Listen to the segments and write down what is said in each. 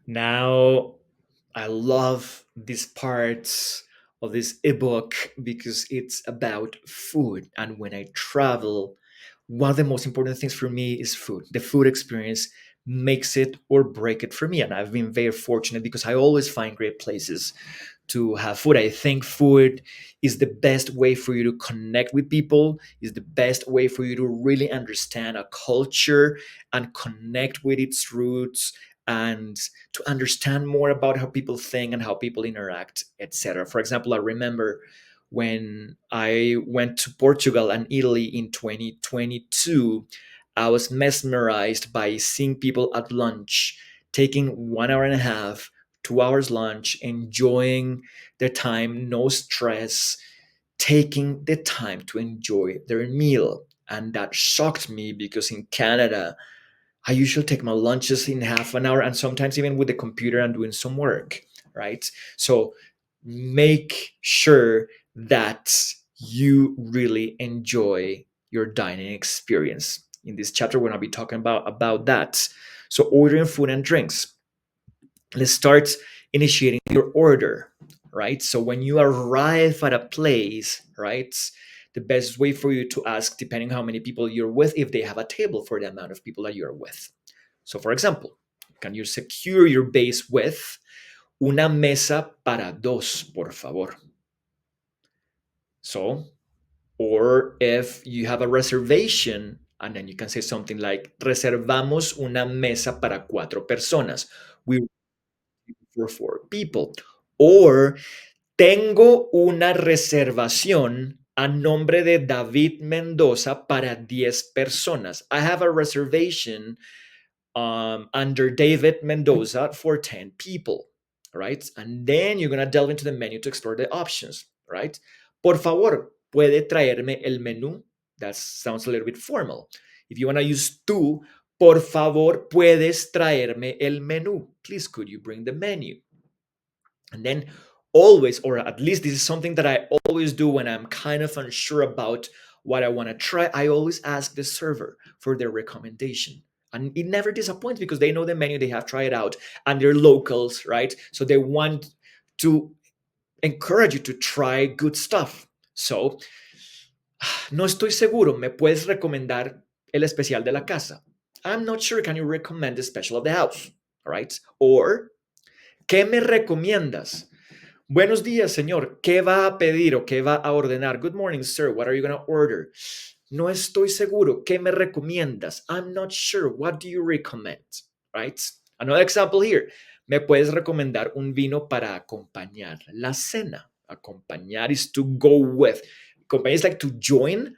Now, I love these parts of this ebook because it's about food. And when I travel, one of the most important things for me is food. The food experience makes it or break it for me. And I've been very fortunate because I always find great places to have food. I think food is the best way for you to connect with people, is the best way for you to really understand a culture and connect with its roots and to understand more about how people think and how people interact, etc. For example, I remember when I went to Portugal and Italy in 2022, I was mesmerized by seeing people at lunch taking 1 hour and a half, 2 hours lunch, enjoying their time, no stress, taking the time to enjoy their meal. And that shocked me because in Canada, I usually take my lunches in half an hour and sometimes even with the computer and doing some work, right? So make sure that you really enjoy your dining experience. In this chapter, we're going to be talking about that. So ordering food and drinks. Let's start initiating your order, right? So when you arrive at a place, right, the best way for you to ask, depending how many people you're with, if they have a table for the amount of people that you're with. So, for example, can you secure your base with una mesa para dos, por favor? So, or if you have a reservation, and then you can say something like, reservamos una mesa para 4 personas. We for 4 people. Or tengo una reservación a nombre de David Mendoza para 10 personas. I have a reservation under David Mendoza for 10 people, right? And then you're going to delve into the menu to explore the options, right? Por favor, puede traerme el menú. That sounds a little bit formal. If you want to use tú, por favor, puedes traerme el menú. Please, could you bring the menu? And then always, or at least this is something that I always do when I'm kind of unsure about what I want to try, I always ask the server for their recommendation. And it never disappoints because they know the menu, they have tried it out, and they're locals, right? So they want to encourage you to try good stuff. So, no estoy seguro, ¿me puedes recomendar el especial de la casa? I'm not sure, can you recommend the special of the house? All right. Or, ¿qué me recomiendas? Buenos días, señor. ¿Qué va a pedir o qué va a ordenar? Good morning, sir. What are you going to order? No estoy seguro. ¿Qué me recomiendas? I'm not sure. What do you recommend? Right? Another example here. ¿Me puedes recomendar un vino para acompañar la cena? Acompañar is to go with. Acompañar is like to join,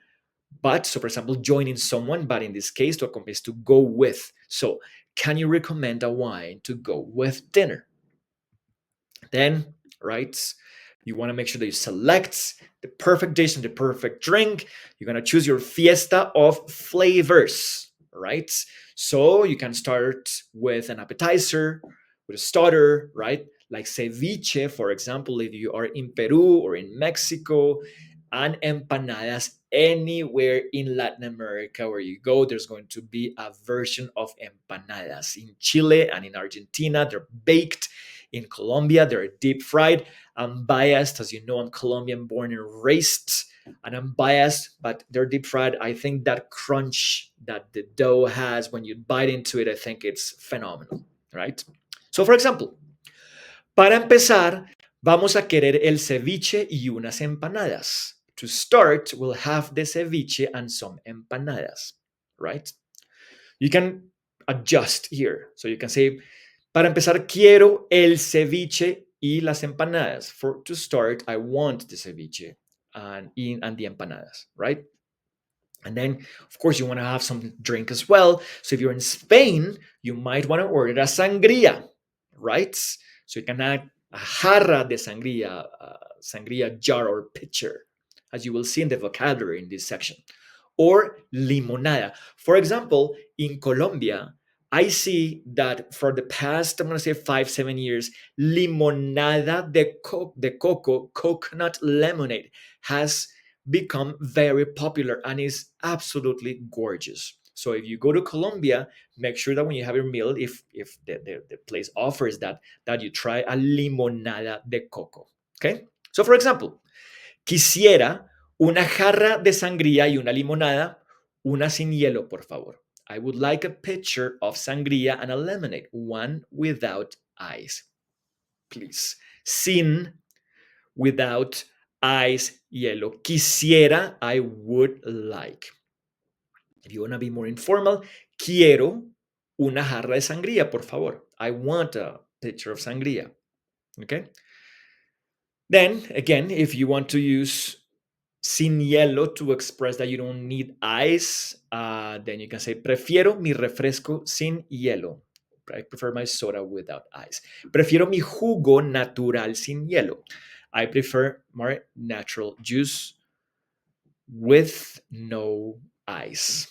but so for example, joining someone, but in this case, to accompany is to go with. So, can you recommend a wine to go with dinner? Then, right, you want to make sure that you select the perfect dish and the perfect drink. You're going to choose your fiesta of flavors, right? So you can start with an appetizer, with a starter, right? Like ceviche, for example, if you are in Peru or in Mexico, and empanadas anywhere in Latin America where you go, there's going to be a version of empanadas. In Chile and in Argentina, they're baked. In Colombia, they're deep fried. I'm biased, as you know, I'm Colombian born and raised, and I'm biased, but they're deep fried. I think that crunch that the dough has when you bite into it, I think it's phenomenal, right? So, for example, para empezar, vamos a querer el ceviche y unas empanadas. To start, we'll have the ceviche and some empanadas, right? You can adjust here. So you can say, para empezar, quiero el ceviche y las empanadas. For to start, I want the ceviche and the empanadas, right? And then, of course, you want to have some drink as well. So if you're in Spain, you might want to order a sangria, right? So you can add a jarra de sangria, sangria jar or pitcher, as you will see in the vocabulary in this section. Or limonada. For example, in Colombia, I see that for the past, I'm going to say 5, 7 years, limonada de coco, coconut lemonade, has become very popular and is absolutely gorgeous. So if you go to Colombia, make sure that when you have your meal, if the place offers that, that you try a limonada de coco. Okay. So for example, quisiera una jarra de sangría y una limonada, una sin hielo, por favor. I would like a pitcher of sangría and a lemonade, one without ice, please. Sin, without ice, hielo. Quisiera, I would like. If you want to be more informal, quiero una jarra de sangría, por favor. I want a pitcher of sangría. Okay. Then again, if you want to use sin hielo to express that you don't need ice, then you can say prefiero mi refresco sin hielo. I prefer my soda without ice. Prefiero mi jugo natural sin hielo. I prefer my natural juice with no ice.